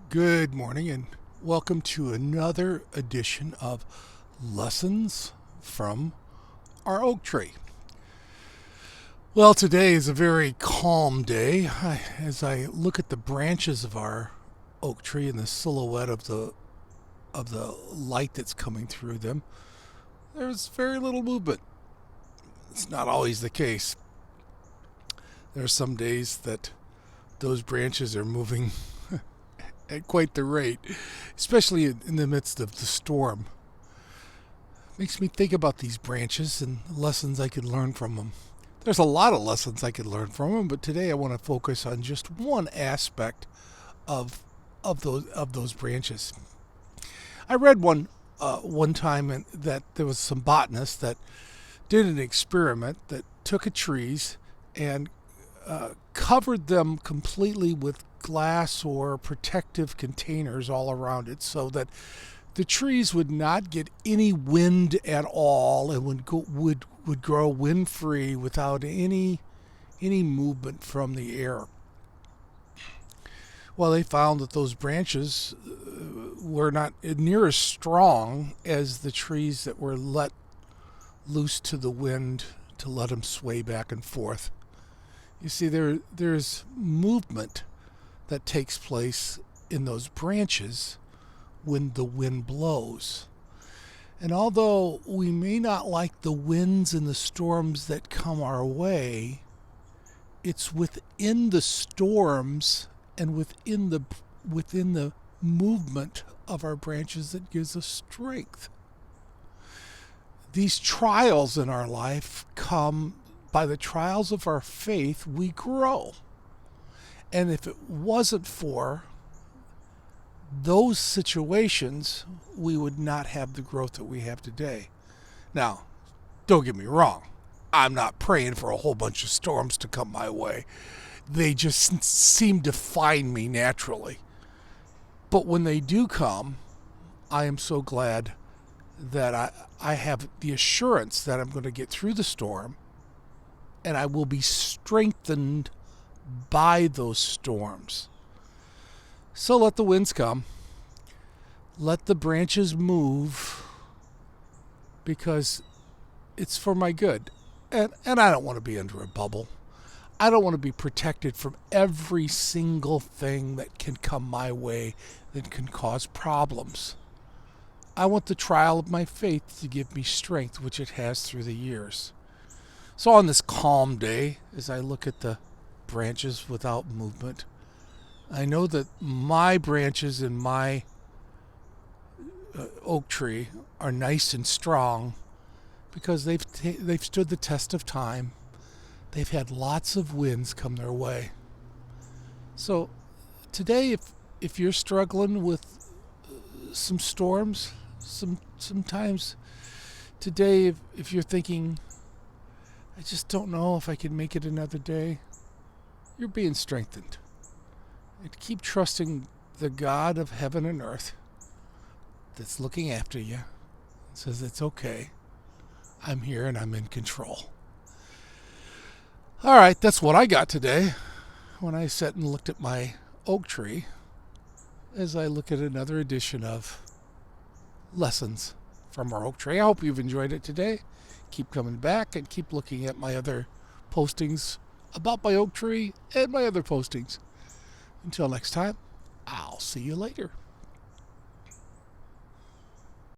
Good morning and welcome to another edition of Lessons from our Oak Tree. Well, today is a very calm day. As I look at the branches of our oak tree and the silhouette of the light that's coming through them, there's very little movement. It's not always the case. There are some days that those branches are moving at quite the rate, especially in the midst of the storm. Makes me think about these branches and lessons I could learn from them. There's a lot of lessons I could learn from them, but today I want to focus on just one aspect of those branches. I read one time that there was some botanists that did an experiment that took trees and covered them completely with glass or protective containers all around it so that the trees would not get any wind at all and would grow wind free without any movement from the air. Well, they found that those branches were not near as strong as the trees that were let loose to the wind to let them sway back and forth. You see, there's movement that takes place in those branches when the wind blows. And although we may not like the winds and the storms that come our way, it's within the storms and within the movement of our branches that gives us strength. These trials in our life come by the trials of our faith, we grow. And if it wasn't for those situations, we would not have the growth that we have today. Now, don't get me wrong. I'm not praying for a whole bunch of storms to come my way. They just seem to find me naturally. But when they do come, I am so glad that I have the assurance that I'm going to get through the storm and I will be strengthened by those storms. So let the winds come. Let the branches move because it's for my good. And I don't want to be under a bubble. I don't want to be protected from every single thing that can come my way that can cause problems. I want the trial of my faith to give me strength, which it has through the years. So on this calm day, as I look at the branches without movement, I know that my branches in my oak tree are nice and strong because they've stood the test of time. They've had lots of winds come their way. So today, if you're struggling with some storms, sometimes today, if you're thinking, I just don't know if I can make it another day, you're being strengthened. And keep trusting the God of heaven and earth that's looking after you and says, it's okay. I'm here and I'm in control. All right, that's what I got today when I sat and looked at my oak tree as I look at another edition of Lessons from our Oak Tree. I hope you've enjoyed it today. Keep coming back and keep looking at my other postings about my oak tree and my other postings. Until next time, I'll see you later.